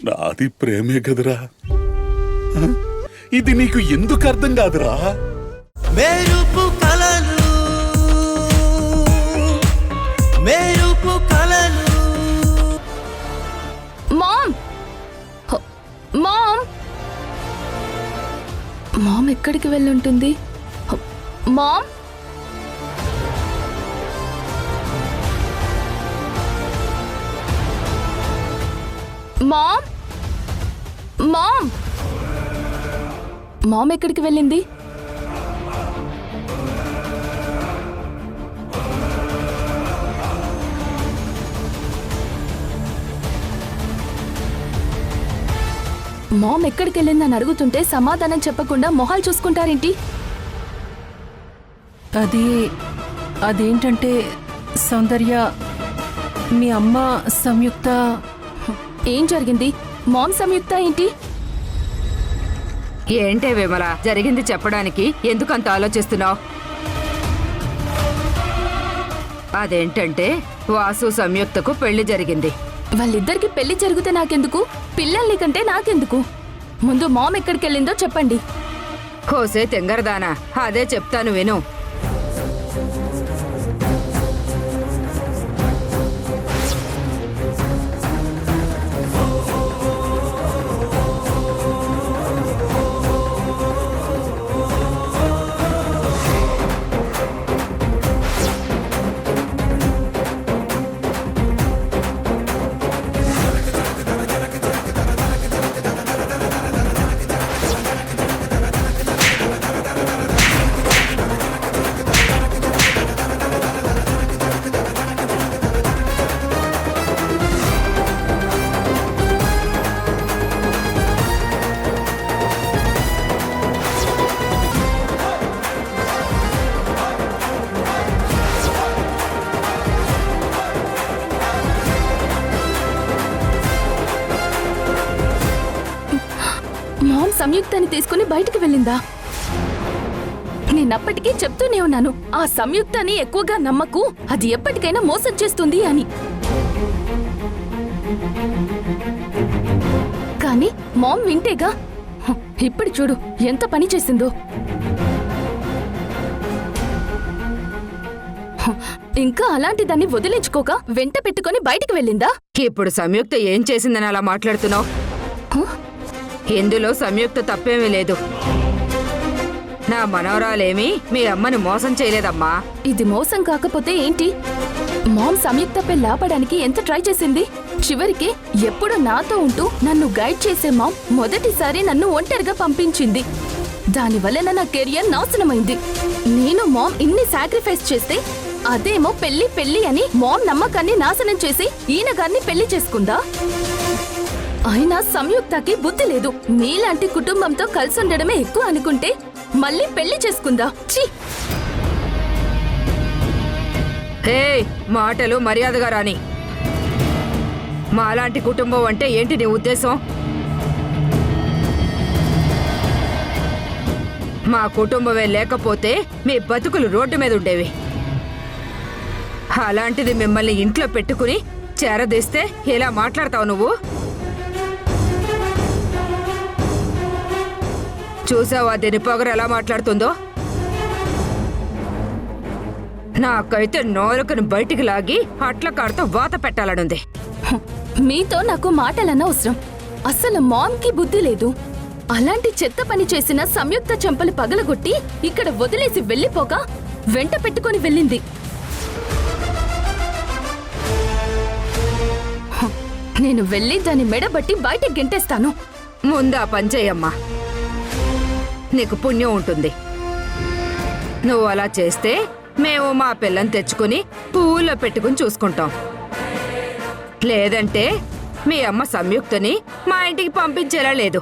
నాది ప్రేమే కదరా. ఇది నీకు ఎందుకు అర్థం కాదురా? మెరుపు కలలు మెరుపు కలలు. మామ్ మామ్ మామ్ ఎక్కడికి వెళ్ళుంటుంది? మామ్ మామ్ మామ్ మామ్ ఎక్కడికి వెళ్ళింది? మామ్ ఎక్కడికి వెళ్ళిందని అడుగుతుంటే సమాధానం చెప్పకుండా మొహాలు చూసుకుంటారేంటి? అదేంటంటే సౌందర్య, మీ అమ్మ సంయుక్త. ఏం జరిగింది? మామ్ సంయుక్త ఏంటి? ఏంటే విమల, జరిగింది చెప్పడానికి ఎందుకంత ఆలోచిస్తున్నావు? అదేంటంటే వాసు సంయుక్తకు పెళ్లి జరిగింది. వాళ్ళిద్దరికి పెళ్లి జరిగితే నాకెందుకు? పిల్లల్ని కంటే నాకెందుకు? ముందు మామ్ ఎక్కడికి వెళ్ళిందో చెప్పండి. హోసే తెంగరదానా, అదే చెప్తాను విను. మామ్ సంయుక్తని తీసుకుని బయటికి వెళ్ళిందా? నేనప్పటికీ చెప్తూనే ఉన్నాను, ఆ సంయుక్తని ఎక్కువగా నమ్మకు, అది ఎప్పటికైనా మోసం చేస్తుంది అని. కానీ మామ్ వింటేగా. ఇప్పుడు చూడు ఎంత పని చేసిందో. ఇంకా అలాంటి దాన్ని వదిలించుకోక వెంట పెట్టుకుని బయటికి వెళ్ళిందా? ఇప్పుడు సంయుక్త ఏం చేసిందని అలా మాట్లాడుతున్నావు? ఇందులో సంయుక్త తప్పేమీ లేదు. నా మనవరాలేమి మీ అమ్మని మోసం చేయలేదమ్మా. ఇది మోసం కాకపోతే ఏంటి? మామ్ సంయుక్త పెళ్లి ఆపడానికి ఎంత ట్రై చేసింది. చివరికి ఎప్పుడు నాతో ఉంటూ నన్ను గైడ్ చేసే మామ్ మొదటిసారి నన్ను ఒంటరిగా పంపించింది. దానివల్ల నా కెరియర్ నాశనమైంది. నేను మామ్ ఇన్ని సాక్రిఫైస్ చేస్తే అదేమో పెళ్లి పెళ్లి అని మామ్ నమ్మకాన్ని నాశనం చేసి ఈయన గారిని పెళ్లి చేసుకుందా? అయినా సంయుక్తకి బుద్ధి లేదు. మీలాంటి కుటుంబంతో కలిసి ఉండడమే ఎక్కువ అనుకుంటే మళ్ళీ పెళ్లి చేసుకుందా? ఛీ! మాటలు మర్యాదగా రాని. మాలాంటి కుటుంబం అంటే ఏంటి నీ ఉద్దేశం? మా కుటుంబమే లేకపోతే మీ బతుకులు రోడ్డు మీద ఉండేవి. అలాంటిది మిమ్మల్ని ఇంట్లో పెట్టుకుని చేరదీస్తే ఎలా మాట్లాడతావు నువ్వు? చూసావా దీని పొగరు ఎలా మాట్లాడుతుందో? నాకైతే నోరుకుని బయటికి లాగి అట్ల కాడుతో వాత పెట్టాలనుంది. మీతో నాకు మాటలనవసరం. అసలు మామ్కి బుద్ధి లేదు. అలాంటి చెత్త పని చేసిన సంయుక్త చెంపలు పగలగొట్టి ఇక్కడ వదిలేసి వెళ్ళిపోక వెంట పెట్టుకుని వెళ్ళింది. నేను వెళ్ళి దాని మెడబట్టి బయటకు గెంటేస్తాను. ముందా పంచేయమ్మా, నీకు పుణ్యం ఉంటుంది. నువ్వు అలా చేస్తే మేము మా పిల్లని తెచ్చుకుని పువ్వుల్లో పెట్టుకుని చూసుకుంటాం. లేదంటే మీ అమ్మ సంయుక్తని మా ఇంటికి పంపించేలా లేదు.